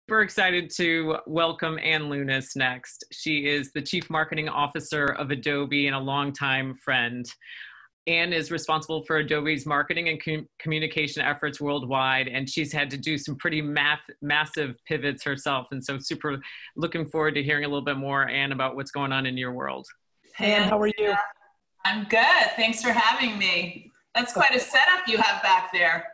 We're excited to welcome Lewnes next. She is the Chief Marketing Officer of Adobe and a longtime friend. Anne is responsible for Adobe's marketing and communication efforts worldwide, and she's had to do some pretty massive pivots herself. And so super looking forward to hearing a little bit more, Anne, about what's going on in your world. Hey, Anne, how are you? I'm good. Thanks for having me. That's quite a setup you have back there.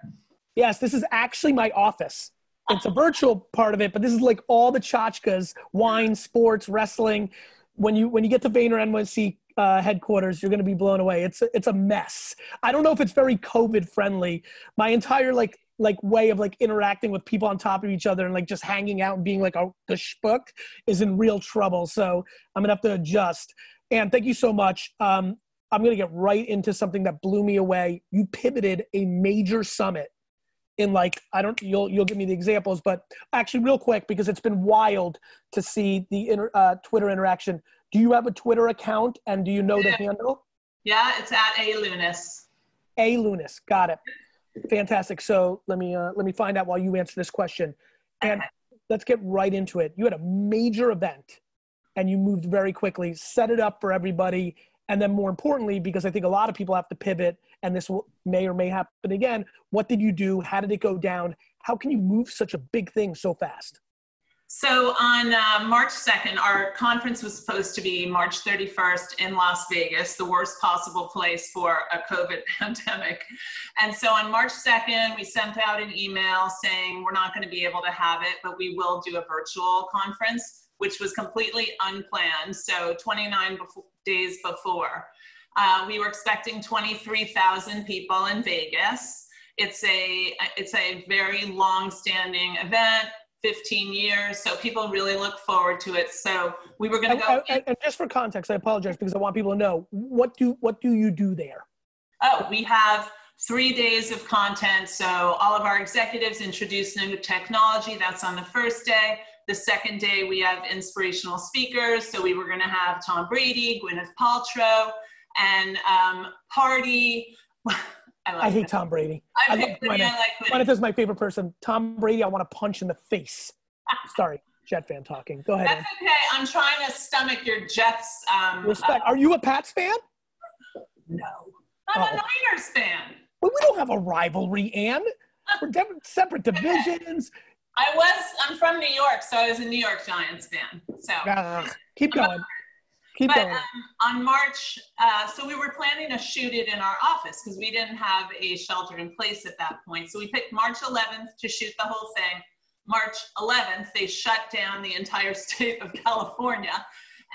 Yes, this is actually my office. It's a virtual part of it, but this is like all the tchotchkes, wine, sports, wrestling. When you get to VaynerMedia headquarters, you're going to be blown away. It's a mess. I don't know if it's very COVID friendly. My entire like way of like interacting with people on top of each other and like just hanging out and being like the schpook is in real trouble. So I'm gonna have to adjust. And thank you so much. I'm gonna get right into something that blew me away. You pivoted a major summit in like, you'll give me the examples, but actually real quick, because it's been wild to see the Twitter interaction. Do you have a Twitter account and do you know the handle? Yeah, it's at Lewnes. Lewnes, got it. Fantastic. So let me find out while you answer this question. And let's get right into it. You had a major event and you moved very quickly, set it up for everybody. And then more importantly, because I think a lot of people have to pivot and this may or may happen again, what did you do? How did it go down? How can you move such a big thing so fast? So on March 2nd, our conference was supposed to be March 31st in Las Vegas, the worst possible place for a COVID pandemic. And so on March 2nd, we sent out an email saying we're not going to be able to have it, but we will do a virtual conference, which was completely unplanned. So 29 days before, we were expecting 23,000 people in Vegas. It's a very long-standing event. 15 years, so people really look forward to it. So we were going to go. And just for context, I apologize because I want people to know what do you do there? Oh, we have 3 days of content. So all of our executives introduce new technology. That's on the first day. The second day we have inspirational speakers. So we were going to have Tom Brady, Gwyneth Paltrow, and Party. I hate Tom Brady. I like Gwyneth. Gwyneth is my favorite person. Tom Brady, I want to punch in the face. Sorry, Jet fan talking. Go ahead. That's okay. I'm trying to stomach your Jets. Respect. Are you a Pats fan? No. I'm a Niners fan. But we don't have a rivalry, Ann. We're separate divisions. I'm from New York, so I was a New York Giants fan. So keep going. On March, so we were planning to shoot it in our office because we didn't have a shelter in place at that point. So we picked March 11th to shoot the whole thing. March 11th, they shut down the entire state of California.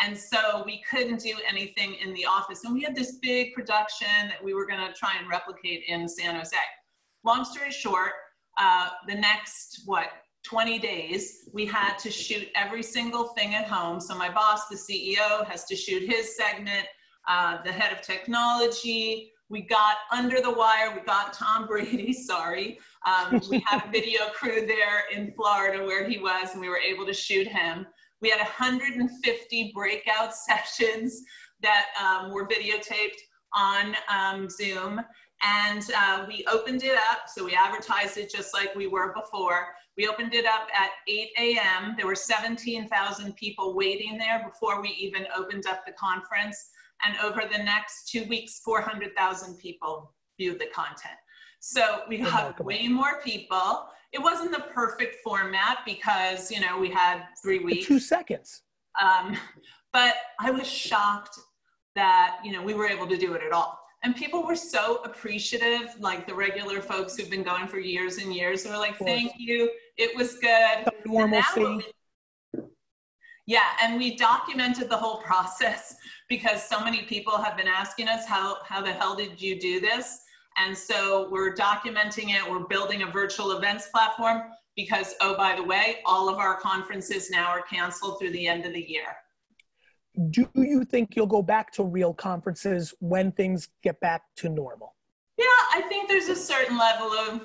And so we couldn't do anything in the office. And we had this big production that we were going to try and replicate in San Jose. Long story short, the next, 20 days, we had to shoot every single thing at home. So my boss, the CEO, has to shoot his segment, the head of technology. We got under the wire. We got Tom Brady, sorry. We had a video crew there in Florida where he was, and we were able to shoot him. We had 150 breakout sessions that were videotaped on Zoom. And we opened it up. So we advertised it just like we were before. We opened it up at 8 a.m. There were 17,000 people waiting there before we even opened up the conference. And over the next 2 weeks, 400,000 people viewed the content. So we got way more people. It wasn't the perfect format because, we had 3 weeks. 2 seconds. But I was shocked that, we were able to do it at all. And people were so appreciative, like the regular folks who've been going for years and years. They were like, thank you, it was good. Normalcy. Yeah, and we documented the whole process because so many people have been asking us, how the hell did you do this? And so we're documenting it. We're building a virtual events platform because, oh, by the way, all of our conferences now are canceled through the end of the year. Do you think you'll go back to real conferences when things get back to normal? Yeah, I think there's a certain level of,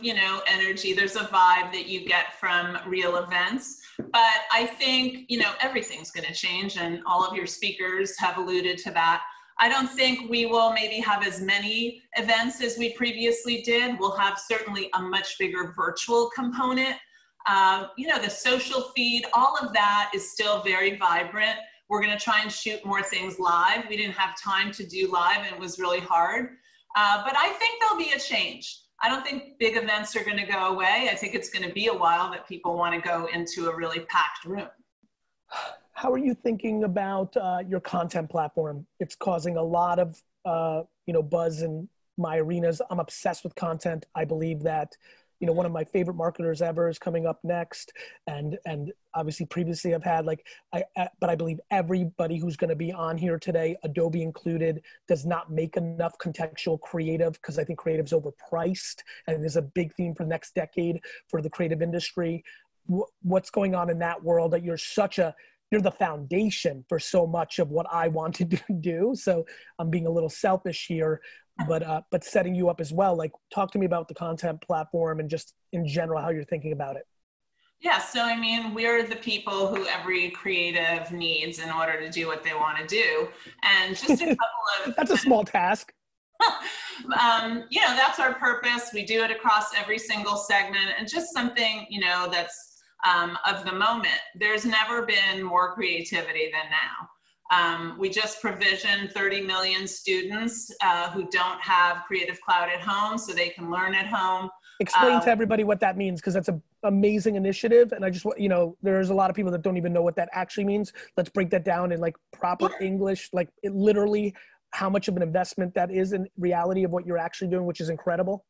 energy. There's a vibe that you get from real events. But I think, everything's going to change, and all of your speakers have alluded to that. I don't think we will maybe have as many events as we previously did. We'll have certainly a much bigger virtual component. You know, the social feed, all of that is still very vibrant. We're going to try and shoot more things live. We didn't have time to do live, and it was really hard. But I think there'll be a change. I don't think big events are going to go away. I think it's going to be a while that people want to go into a really packed room. How are you thinking about your content platform? It's causing a lot of you know, buzz in my arenas. I'm obsessed with content. I believe that, you know, one of my favorite marketers ever is coming up next. And obviously previously I've had like, but I believe everybody who's going to be on here today, Adobe included, does not make enough contextual creative, because I think creative's overpriced. And there's a big theme for the next decade for the creative industry. What's going on in that world that you're the foundation for so much of what I want to do. So I'm being a little selfish here, but setting you up as well. Like, talk to me about the content platform and just in general, how you're thinking about it. Yeah, so I mean, we're the people who every creative needs in order to do what they want to do. And just a couple of... That's a small task. You know, that's our purpose. We do it across every single segment, and just something, you know, that's of the moment. There's never been more creativity than now. We just provisioned 30 million students who don't have Creative Cloud at home, so they can learn at home. Explain to everybody what that means, because that's an amazing initiative. And I just, you know, there's a lot of people that don't even know what that actually means. Let's break that down in like proper English, like it literally how much of an investment that is in reality of what you're actually doing, which is incredible.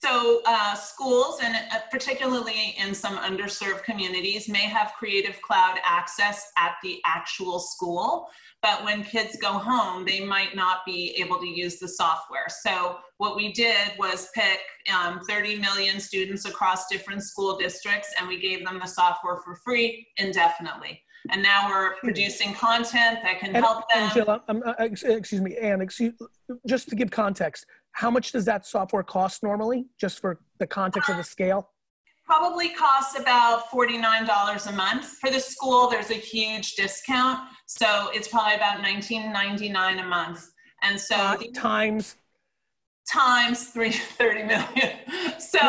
So schools, and particularly in some underserved communities, may have Creative Cloud access at the actual school, but when kids go home, they might not be able to use the software. So what we did was pick 30 million students across different school districts, and we gave them the software for free indefinitely. And now we're producing content that can help them. Angela, excuse me, Anne, just to give context, how much does that software cost normally, just for the context of the scale? Probably costs about $49 a month. For the school, there's a huge discount, so it's probably about $19.99 a month. And so times 30 million. So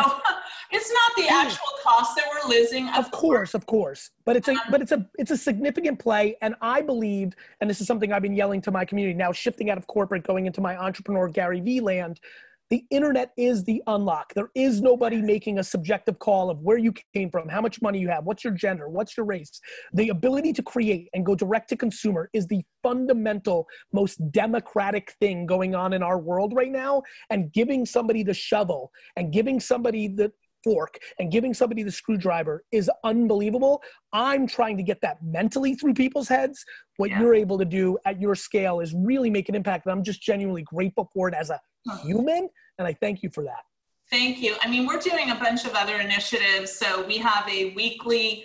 it's not the actual cost that we're losing. Of course. But it's a significant play. And I believe, and this is something I've been yelling to my community now, shifting out of corporate, going into my entrepreneur Gary V land, the internet is the unlock. There is nobody making a subjective call of where you came from, how much money you have, what's your gender, what's your race. The ability to create and go direct to consumer is the fundamental, most democratic thing going on in our world right now. And giving somebody the shovel and giving somebody the fork and giving somebody the screwdriver is unbelievable. I'm trying to get that mentally through people's heads. What you're able to do at your scale is really make an impact. And I'm just genuinely grateful for it as a human. And I thank you for that. Thank you. I mean, we're doing a bunch of other initiatives. So we have a weekly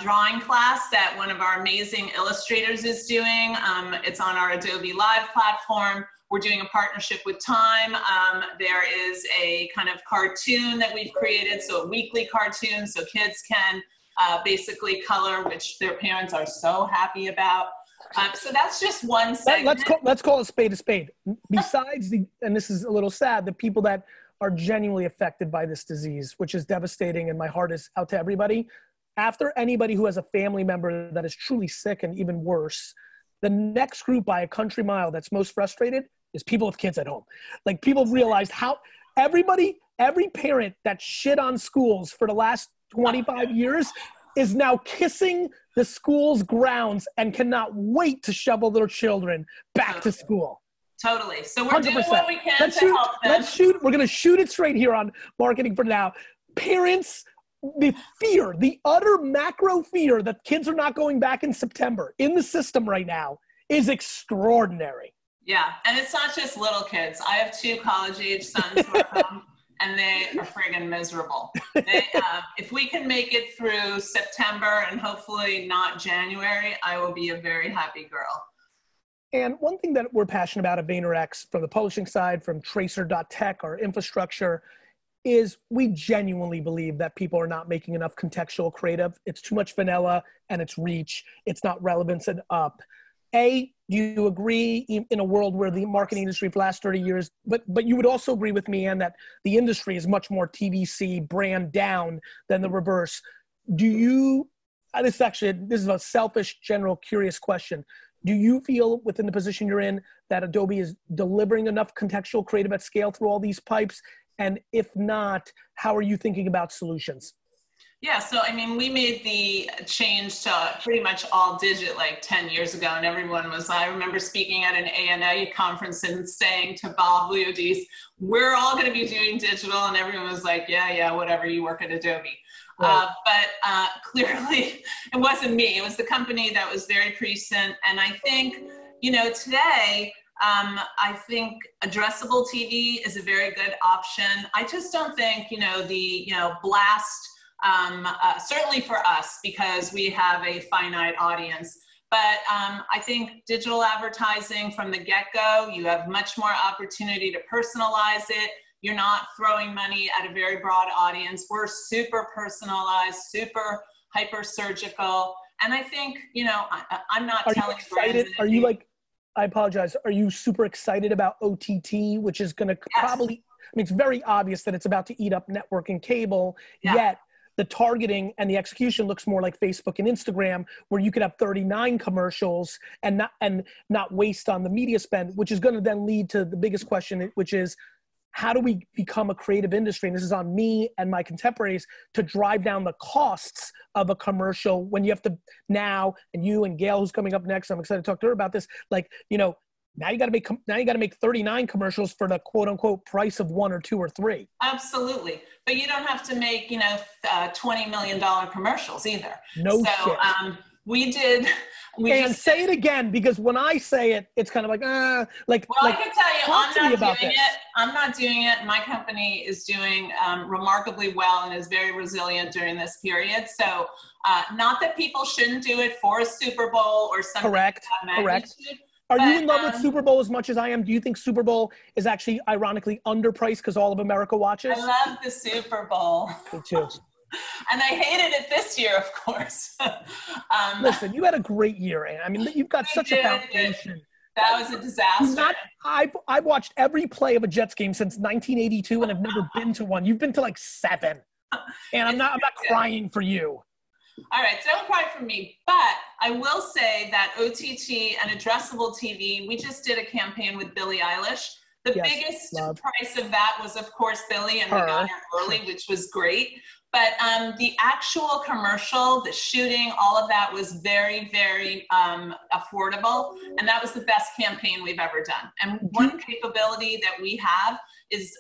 drawing class that one of our amazing illustrators is doing. It's on our Adobe Live platform. We're doing a partnership with Time. There is a kind of cartoon that we've created, so a weekly cartoon, so kids can basically color, which their parents are so happy about. So that's just one segment. Let's call a spade a spade. Besides and this is a little sad, the people that are genuinely affected by this disease, which is devastating, and my heart is out to everybody. After anybody who has a family member that is truly sick and even worse, the next group by a country mile that's most frustrated is people with kids at home. Like, people have realized how every parent that shit on schools for the last 25 years is now kissing the school's grounds and cannot wait to shovel their children back to school. Totally. So we're 100%. doing what we can to help them. We're going to shoot it straight here on Marketing for Now. Parents, the fear, the utter macro fear that kids are not going back in September in the system right now is extraordinary. Yeah. And it's not just little kids. I have 2 college-age sons who are home, and they are friggin' miserable. If we can make it through September and hopefully not January, I will be a very happy girl. And one thing that we're passionate about at VaynerX, from the publishing side, from tracer.tech, our infrastructure, is we genuinely believe that people are not making enough contextual creative. It's too much vanilla and it's reach. It's not relevance and up. Do you agree in a world where the marketing industry for the last 30 years, but you would also agree with me, Ann, that the industry is much more TVC brand down than the reverse. this is a selfish, general, curious question. Do you feel within the position you're in that Adobe is delivering enough contextual creative at scale through all these pipes? And if not, how are you thinking about solutions? Yeah, so I mean, we made the change to pretty much all digit like 10 years ago, and everyone was, I remember speaking at an ANA conference and saying to Bob Leodis, we're all going to be doing digital, and everyone was like, yeah, whatever, you work at Adobe. Right. But clearly it wasn't me, it was the company that was very prescient. And I think, you know, today, I think addressable TV is a very good option. I just don't think, you know, the, blast, certainly for us, because we have a finite audience. But I think digital advertising from the get-go, you have much more opportunity to personalize it. You're not throwing money at a very broad audience. We're super personalized, super hyper surgical. And I think, you know, I'm not telling brands. Are you like, I apologize. Are you super excited about OTT, which is going to probably, I mean, it's very obvious that it's about to eat up network and cable, yet the targeting and the execution looks more like Facebook and Instagram, where you could have 39 commercials and not waste on the media spend, which is going to then lead to the biggest question, which is, how do we become a creative industry? And this is on me and my contemporaries to drive down the costs of a commercial when you have to now, and you and Gail, who's coming up next, I'm excited to talk to her about this. Like, you know, now you got to make 39 commercials for the quote unquote price of 1 or 2 or 3. Absolutely. But you don't have to make, you know, $20 million commercials either. No shit. We did. And say it again, because when I say it, it's kind of like, Well, I can tell you, I'm not doing it. My company is doing remarkably well and is very resilient during this period. So not that people shouldn't do it for a Super Bowl or something. Correct. Are you in love with Super Bowl as much as I am? Do you think Super Bowl is actually ironically underpriced because all of America watches? I love the Super Bowl. Me too. And I hated it this year, of course. Listen, you had a great year, Ann. I mean, you've got such a foundation. That was a disaster. I've watched every play of a Jets game since 1982, and I've never been to one. You've been to like 7, and I'm not crying for you. All right, so don't cry for me, but I will say that OTT and addressable TV, we just did a campaign with Billie Eilish. The biggest price of that was, of course, Billie, and we got her early, which was great. But the actual commercial, the shooting, all of that was very, very affordable. And that was the best campaign we've ever done. And one capability that we have is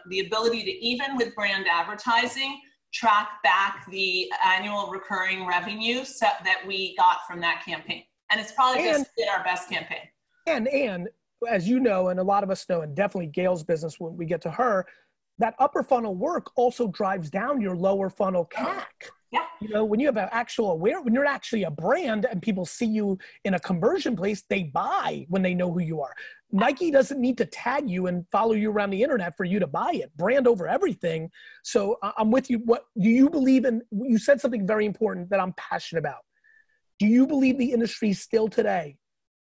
the ability to, even with brand advertising, track back the annual recurring revenue that we got from that campaign. And it's probably just been our best campaign. And as you know, and a lot of us know, and definitely Gail's business when we get to her, that upper funnel work also drives down your lower funnel CAC. Yeah. You know, when you have an actual when you're actually a brand and people see you in a conversion place, they buy when they know who you are. Nike doesn't need to tag you and follow you around the internet for you to buy it. Brand over everything. So I'm with you. What do you believe in? You said something very important that I'm passionate about. Do you believe the industry still today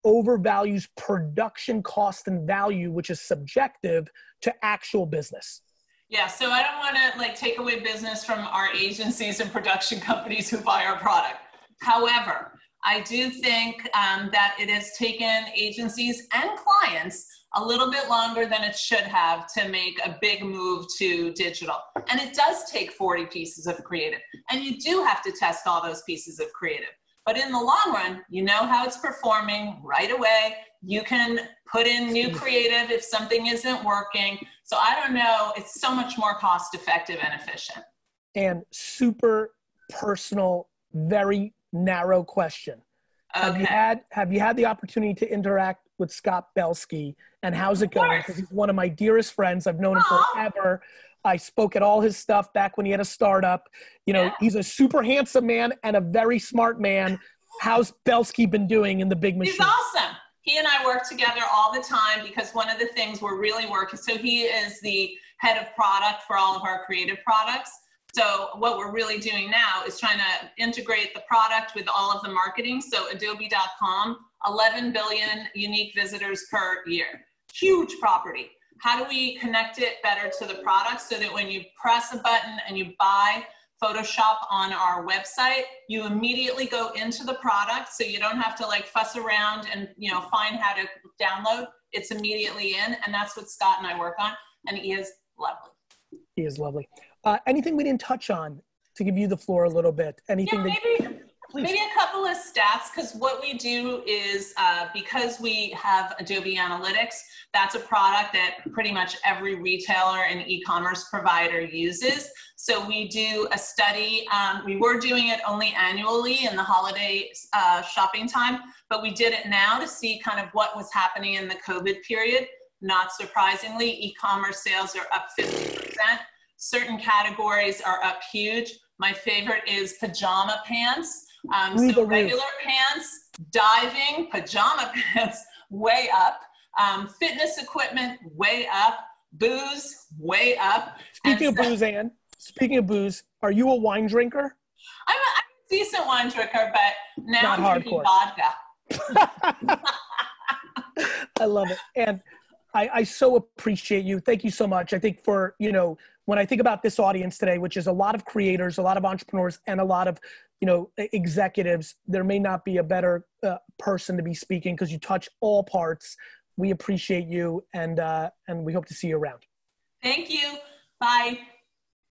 overvalues production cost and value, which is subjective, to actual business? Yeah, so I don't want to like take away business from our agencies and production companies who buy our product. However, I do think that it has taken agencies and clients a little bit longer than it should have to make a big move to digital. And it does take 40 pieces of creative. And you do have to test all those pieces of creative. But in the long run, you know how it's performing right away. You can put in new creative if something isn't working. So I don't know, it's so much more cost effective and efficient. And super personal, very narrow question. Okay. Have you had the opportunity to interact with Scott Belsky, and how's it going? Because he's one of my dearest friends. I've known him forever. I spoke at all his stuff back when he had a startup. You know, he's a super handsome man and a very smart man. How's Belsky been doing in the big machine? He's awesome. He and I work together all the time because one of the things we're really working, so he is the head of product for all of our creative products. So what we're really doing now is trying to integrate the product with all of the marketing. So adobe.com, 11 billion unique visitors per year. Huge property. How do we connect it better to the product so that when you press a button and you buy Photoshop on our website. You immediately go into the product, so you don't have to like fuss around and, you know, find how to download. It's immediately in, and that's what Scott and I work on, and he is lovely. He is lovely. Anything we didn't touch on to give you the floor a little bit? Anything? Yeah, maybe a couple of stats, because what we do is, because we have Adobe Analytics, that's a product that pretty much every retailer and e-commerce provider uses. So we do a study. We were doing it only annually in the holiday shopping time, but we did it now to see kind of what was happening in the COVID period. Not surprisingly, e-commerce sales are up 50%. Certain categories are up huge. My favorite is pajama pants. So regular pants, diving, pajama pants, way up. Fitness equipment, way up. Booze, way up. Speaking of booze, Ann, speaking of booze, are you a wine drinker? I'm a decent wine drinker, but now I'm drinking vodka. I love it. And I so appreciate you. Thank you so much. I think for, you know, when I think about this audience today, which is a lot of creators, a lot of entrepreneurs, and a lot of, you know, executives, there may not be a better person to be speaking because you touch all parts. We appreciate you, and we hope to see you around. Thank you. Bye.